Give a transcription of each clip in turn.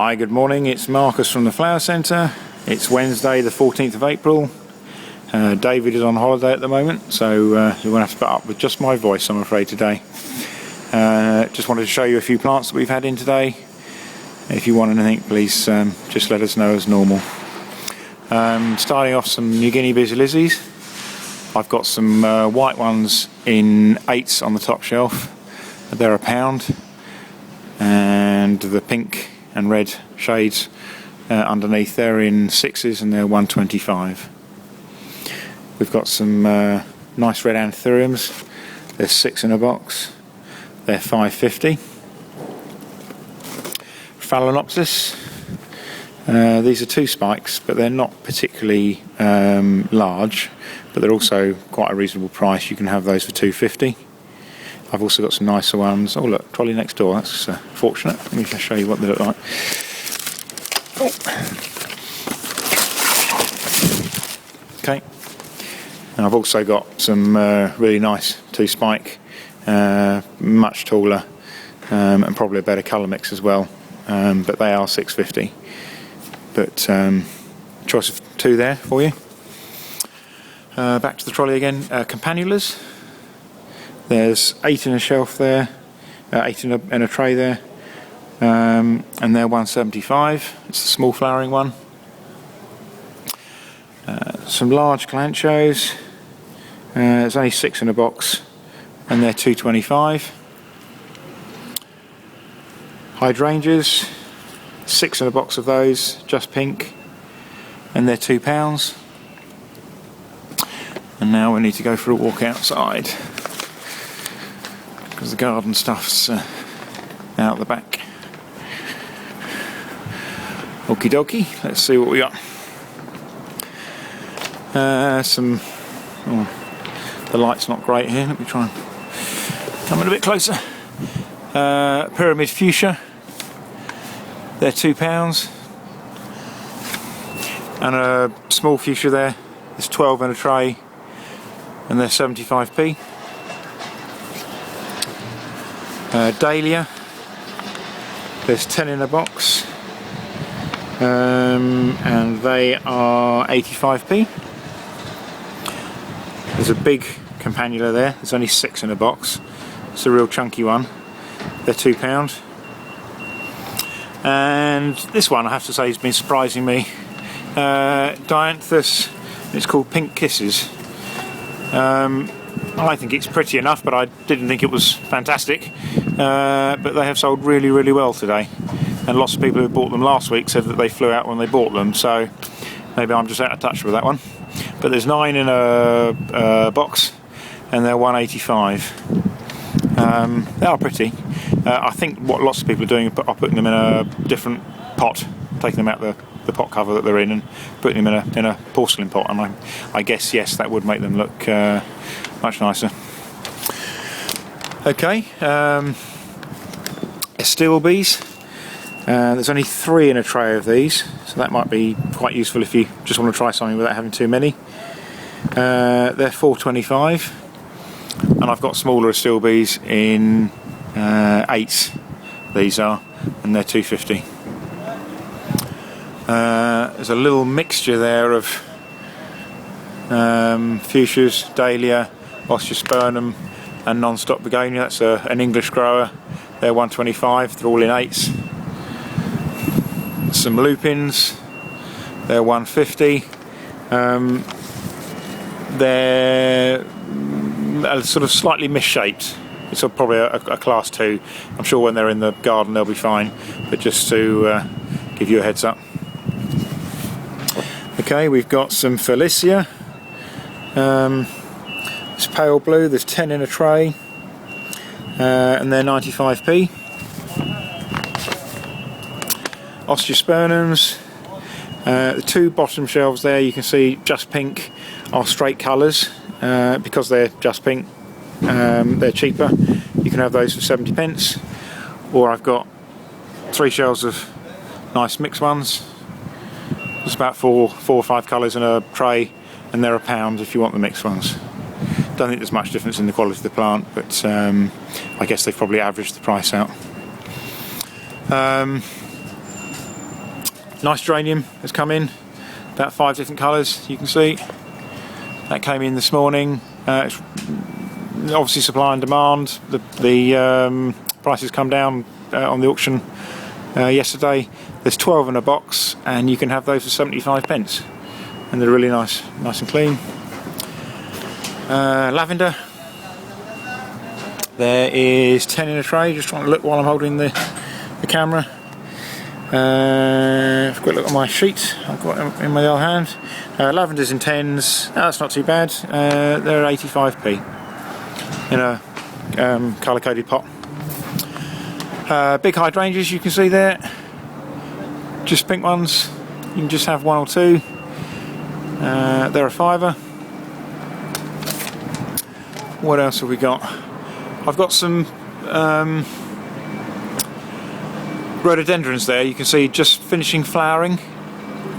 Hi, good morning. It's Marcus from the Flower Centre. It's Wednesday the 14th of April. David is on holiday at the moment, so you're going to have to put up with just my voice, I'm afraid, today. Just wanted to show you a few plants that we've had in today. If you want anything, please just let us know as normal. Starting off, some New Guinea busy lizzies. I've got some white ones in 8s on the top shelf. They're £1, and the pink and red shades underneath, they're in 6s and they're £1.25. We've got some nice red anthuriums. There's 6 in a box. They're £5.50. Phalaenopsis. These are 2 spikes, but they're not particularly large, but they're also quite a reasonable price. You can have those for £2.50. I've also got some nicer ones. Oh look, trolley next door, that's fortunate. Let me just show you what they look like. Oh. Okay, and I've also got some really nice 2 spike, much taller, and probably a better colour mix as well, but they are £6.50. But choice of 2 there for you. Back to the trolley again. Campanulas. There's 8 in a shelf there, 8 in a tray there, and they're £1.75. It's the small flowering one. Some large Kalanchoes. There's only 6 in a box, and they're £2.25. Hydrangeas, 6 in a box of those, just pink, and they're £2. And now we need to go for a walk outside, because the garden stuff's out the back. Okie dokie, let's see what we got. The light's not great here, let me try and come in a bit closer. Pyramid fuchsia, they're £2. And a small fuchsia there, there's 12 in a tray, and they're 75p. Dahlia, there's 10 in a box, and they are 85p. There's a big campanula there, there's only 6 in a box. It's a real chunky one, they're £2. And this one, I have to say, has been surprising me. Dianthus, it's called Pink Kisses. I think it's pretty enough, but I didn't think it was fantastic. But they have sold really, really well today. And lots of people who bought them last week said that they flew out when they bought them, so maybe I'm just out of touch with that one. But there's 9 in a box, and they're £1.85. They are pretty. I think what lots of people are doing are putting them in a different pot, taking them out the pot cover that they're in and putting them in a porcelain pot, and I guess, yes, that would make them look much nicer. Okay, Astilbes. There's only 3 in a tray of these, so that might be quite useful if you just want to try something without having too many. They're £4.25, and I've got smaller Astilbes in 8s. These are, and they're £2.50. There's a little mixture there of fuchsias, dahlia, osteospermum, and non-stop begonia. That's an English grower. They're £1.25. They're all in 8s. Some lupins. They're £1.50. They're sort of slightly misshaped. It's probably a class 2. I'm sure when they're in the garden they'll be fine, but just to give you a heads up. Okay, we've got some Felicia. It's pale blue, there's 10 in a tray, and they're 95p. Osteospermums, the 2 bottom shelves there, you can see just pink are straight colours. Because they're just pink, they're cheaper. You can have those for 70p. Or I've got 3 shelves of nice mixed ones. There's about 4 or 5 colours in a tray, and they're £1 if you want the mixed ones. Don't think there's much difference in the quality of the plant, but I guess they've probably averaged the price out. Nice geranium has come in, about 5 different colours you can see. That came in this morning. It's obviously supply and demand. The prices come down on the auction yesterday. There's 12 in a box, and you can have those for 75 pence, and they're really nice and clean. Lavender. There is 10 in a tray. Just trying to look while I'm holding the camera. If a quick look at my sheet I've got in my other hand. Lavenders in 10s. That's not too bad. They're 85p in a colour coded pot. Big hydrangeas you can see there. Just pink ones. You can just have 1 or 2. They're a £5. What else have we got? I've got some rhododendrons there. You can see just finishing flowering.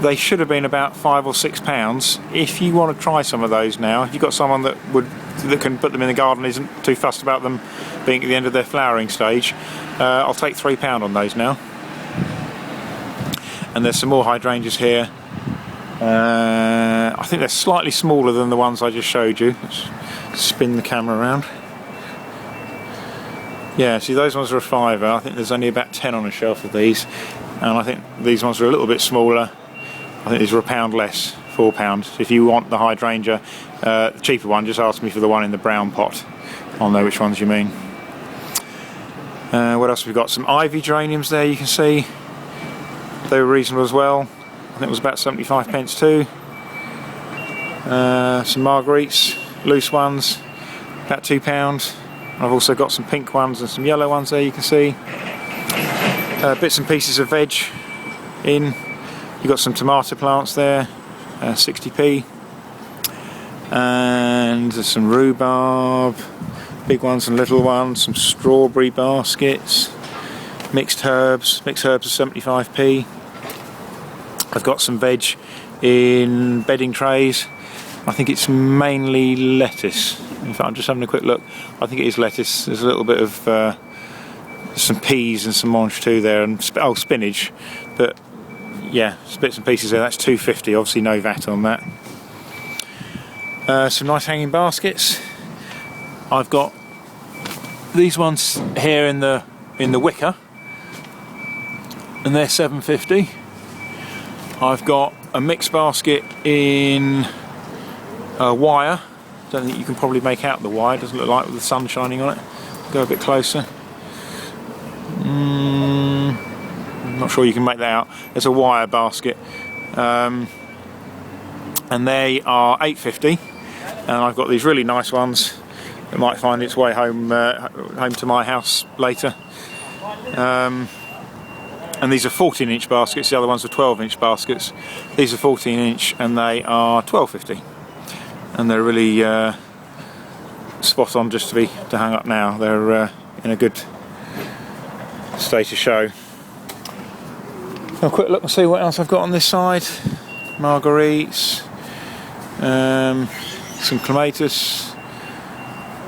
They should have been about £5 or £6. If you want to try some of those now, if you've got someone that can put them in the garden, isn't too fussed about them being at the end of their flowering stage, I'll take £3 on those now. And there's some more hydrangeas here. I think they're slightly smaller than the ones I just showed you. Let's spin the camera around. Yeah, see, those ones are a £5. I think there's only about 10 on a shelf of these, and I think these ones are a little bit smaller. I think these are £1 less, £4. If you want the hydrangea, the cheaper one, just ask me for the one in the brown pot. I'll know which ones you mean. What else have we got? Some ivy geraniums there, you can see. They were reasonable as well. I think it was about 75 pence too. Some marguerites, loose ones, about £2. I've also got some pink ones and some yellow ones there, you can see. Bits and pieces of veg in. You've got some tomato plants there, 60p. And there's some rhubarb, big ones and little ones, some strawberry baskets, mixed herbs are 75p. I've got some veg in bedding trays. I think it's mainly lettuce. In fact, I'm just having a quick look. I think it is lettuce. There's a little bit of some peas and some mange too there, and spinach. But yeah, bits and pieces there. That's £2.50. Obviously, no VAT on that. Some nice hanging baskets. I've got these ones here in the wicker, and they're £7.50. I've got a mixed basket in wire. Don't think you can probably make out the wire. Doesn't look like with the sun shining on it. Go a bit closer. I'm not sure you can make that out. It's a wire basket, and they are £8.50. And I've got these really nice ones that might find its way home to my house later. And these are 14-inch baskets. The other ones are 12-inch baskets. These are 14-inch, and they are £12.50. And they're really spot on just to hang up now. They're in a good state of show. Have a quick look and see what else I've got on this side. Marguerites, some clematis,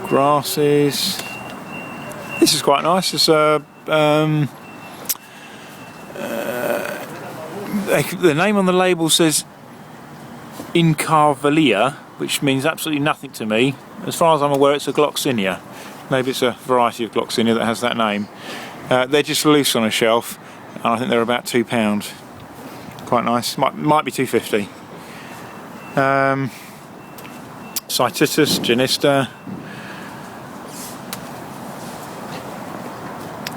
grasses. This is quite nice. It's the name on the label says Incarvalia, which means absolutely nothing to me. As far as I'm aware, it's a Gloxinia. Maybe it's a variety of Gloxinia that has that name. They're just loose on a shelf, and I think they're about £2. Quite nice. Might be £2.50. Cytisus, Genista,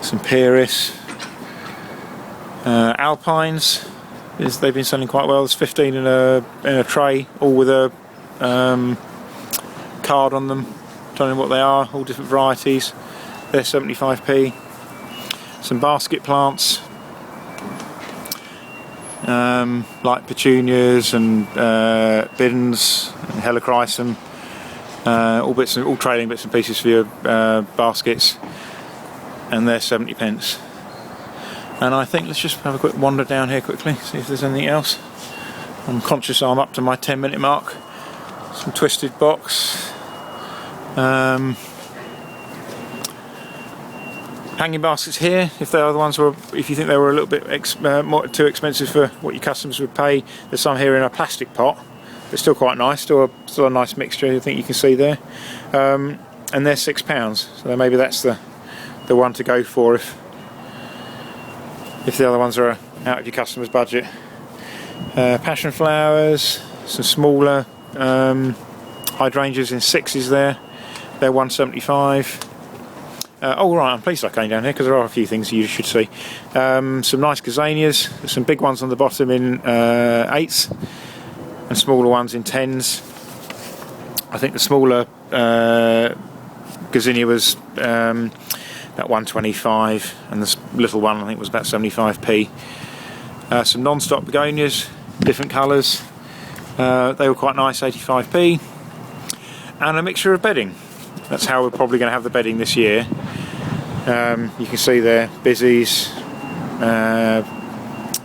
some Pieris, Alpines. They've been selling quite well. There's 15 in a tray, all with a card on them telling them what they are, all different varieties. They're 75p. Some basket plants, like petunias and bidens and helichrysum, all trailing bits and pieces for your baskets, and they're 70 pence. And I think let's just have a quick wander down here quickly, see if there's anything else. I'm conscious I'm up to my 10-minute mark. Some twisted box. Hanging baskets here, if they are the ones who are, if you think they were a little bit too expensive for what your customers would pay, there's some here in a plastic pot, but still quite nice, still a nice mixture. I think you can see there, and they're £6, so maybe that's the one to go for if the other ones are out of your customer's budget. Passion flowers, some smaller hydrangeas in 6s there. They're £1.75. Oh right, I'm pleased I came down here because there are a few things you should see. Some nice gazanias. There's some big ones on the bottom in 8s and smaller ones in 10s. I think the smaller gazania was about 1.25, and the little one I think was about 75p. Some non-stop begonias, different colours. They were quite nice, 85p. And a mixture of bedding. That's how we're probably going to have the bedding this year. You can see there Bizzies,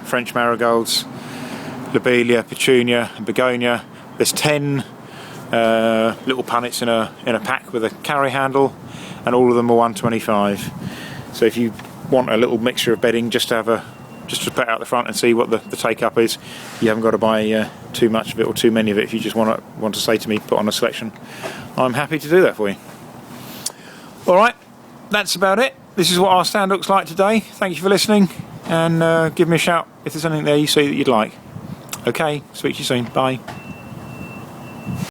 French marigolds, lobelia, petunia and begonia. There's 10 little punnets in a pack with a carry handle, and all of them are £1.25. So if you want a little mixture of bedding, just to put out the front and see what the take up is, you haven't got to buy too much of it or too many of it. If you just want to say to me, put on a selection, I'm happy to do that for you. Alright, that's about it. This is what our stand looks like today. Thank you for listening, and give me a shout if there's anything there you see that you'd like. Okay, speak to you soon. Bye.